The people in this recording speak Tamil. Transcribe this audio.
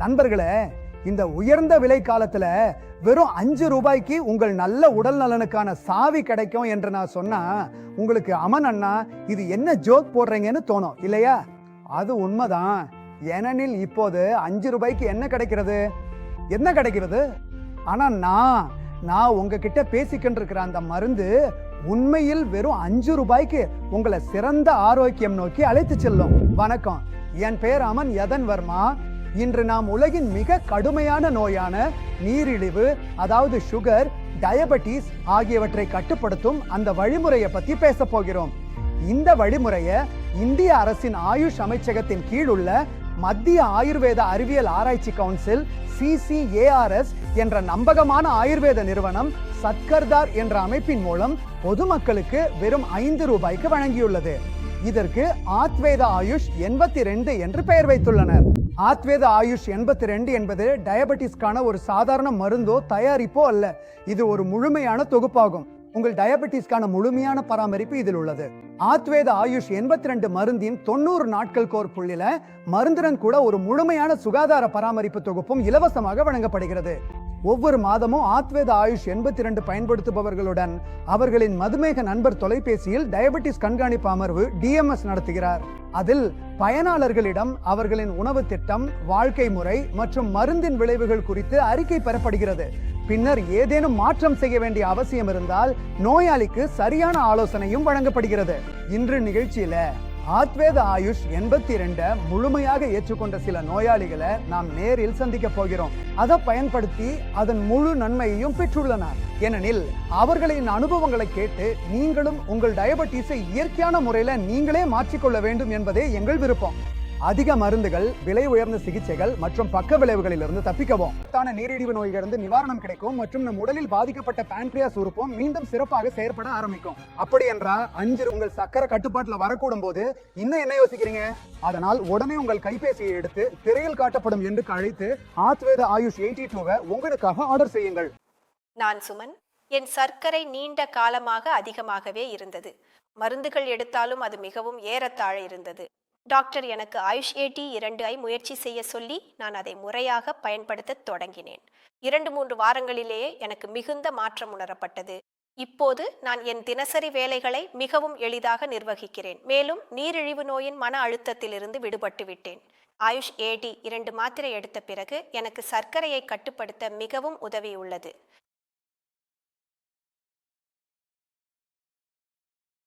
நண்பர்களே, இந்த உயர்ந்த விலை காலத்துல வெறும் 5 ரூபாய்க்கு உங்கள் நல்ல உடல் நலனுக்கான சாவி கிடைக்கும் என்று நான் சொன்னா உங்களுக்கு அமன் அண்ணா இது என்ன ஜோக் போடுறீங்கன்னு தோணும் இல்லையா? அது உண்மைதான். ஏனெனில் இப்போது 5 ரூபாய்க்கு என்ன கிடைக்கிறது? ஆனா நான் உங்ககிட்ட பேசிக்கிட்டு இருக்கிற அந்த மருந்து உண்மையில் வெறும் 5 ரூபாய்க்கு உங்களை சிறந்த ஆரோக்கியம் நோக்கி அழைத்து செல்லும். வணக்கம், என் பெயர் அமன் யதன் வர்மா. இன்று நாம் உலகின் மிக கடுமையான நோயான நீரிழிவு, அதாவது சுகர், டயபெட்டிஸ் ஆகியவற்றை கட்டுப்படுத்தும் அந்த வழிமுறையை பத்தி பேச போகிறோம். இந்த வழிமுறையை இந்திய அரசின் ஆயுஷ் அமைச்சகத்தின் கீழ் உள்ள மத்திய ஆயுர்வேத அறிவியல் ஆராய்ச்சி கவுன்சில் CCARS என்ற நம்பகமான ஆயுர்வேத நிறுவனம் சத்கர்தார் என்ற அமைப்பின் மூலம் பொதுமக்களுக்கு வெறும் 5 ரூபாய்க்கு வழங்கியுள்ளது. இதற்கு ஆத்வேத ஆயுஷ் 82 என்று பெயர் வைத்துள்ளனர். ஆத்வேத ஆயுஷ் 82 என்பது டயபெட்டிஸ்க்கான ஒரு சாதாரண மருந்தோ தயாரிப்போ அல்ல. இது ஒரு முழுமையான தொகுப்பாகும். உங்கள் டயபெட்டிஸ்க்கான முழுமையான பராமரிப்பு இதில் உள்ளது. ஆத்வேத ஆயுஷ் 82 மருந்தின் 90 நாட்கள் கோர் புள்ளில மருந்துடன் கூட ஒரு முழுமையான சுகாதார பராமரிப்பு தொகுப்பும் இலவசமாக வழங்கப்படுகிறது. ஒவ்வொரு மாதமும் ஆத்வேத ஆயுஷ் 82 பயன்படுத்துபவர்களுடன் அவர்களின் மதுமேக நண்பர் தொலைபேசியில் டயபெட்டிஸ் கண்காணிப்பு அமர்வு DMS நடத்துகிறார். அதில் பயனாளர்களிடம் அவர்களின் உணவு திட்டம், வாழ்க்கை முறை மற்றும் மருந்தின் விளைவுகள் குறித்து அறிக்கை பெறப்படுகிறது. பின்னர் ஏதேனும் மாற்றம் செய்ய வேண்டிய அவசியம் இருந்தால் நோயாளிக்கு சரியான ஆலோசனையும் வழங்கப்படுகிறது. இன்று நிகழ்ச்சியில ஆத்வேத ஆயுஷ் 82 முழுமையாக ஏற்றுக்கொண்ட சில நோயாளிகளை நாம் நேரில் சந்திக்க போகிறோம். அதை பயன்படுத்தி அதன் முழு நன்மையையும் பெற்றுள்ளனர். ஏனெனில் அவர்களின் அனுபவங்களை கேட்டு நீங்களும் உங்கள் டயபெட்டிஸை இயற்கையான முறையில நீங்களே மாற்றிக்கொள்ள வேண்டும் என்பதே எங்கள் விருப்பம். அதிக மருந்துகள், விலை உயர்ந்த சிகிச்சைகள் மற்றும் பக்க விளைவுகளிலிருந்து தப்பிக்கவும், நீரிழிவு நோயிலிருந்து நிவாரணம் கிடைக்கும் மற்றும் நம் உடலில் பாதிக்கப்பட்ட பான்கிரியாஸ் உறுப்பும் மீண்டும் சிறப்பாக செயற்பட ஆரம்பிக்கும். அப்படி என்றால் 5 உங்கள் சக்கரை கட்டுப்பாட்டுல வரக்கூடும் போது இன்னும் என்ன யோசிக்கிறீங்க? அதனால் உடனே உங்கள் கைபேசியை எடுத்து திரையில் காட்டப்படும் எண்ணுக்கு அழைத்து ஆத்வேத ஆயுஷ் 82 உங்களுக்காக ஆர்டர் செய்யுங்கள். நான் சுமன். என் சர்க்கரை நீண்ட காலமாக அதிகமாகவே இருந்தது. மருந்துகள் எடுத்தாலும் அது மிகவும் ஏறத்தாழ இருந்தது. டாக்டர் எனக்கு ஆயுஷ் 82 முயற்சி செய்ய சொல்லி நான் அதை முறையாக பயன்படுத்த தொடங்கினேன். 2-3 வாரங்களிலேயே எனக்கு மிகுந்த மாற்றம் உணரப்பட்டது. இப்போது நான் என் தினசரி வேலைகளை மிகவும் எளிதாக நிர்வகிக்கிறேன். மேலும் நீரிழிவு நோயின் மன அழுத்தத்திலிருந்து விடுபட்டு விட்டேன். ஆயுஷ் 82 மாத்திரை எடுத்த பிறகு எனக்கு சர்க்கரையை கட்டுப்படுத்த மிகவும் உதவியுள்ளது.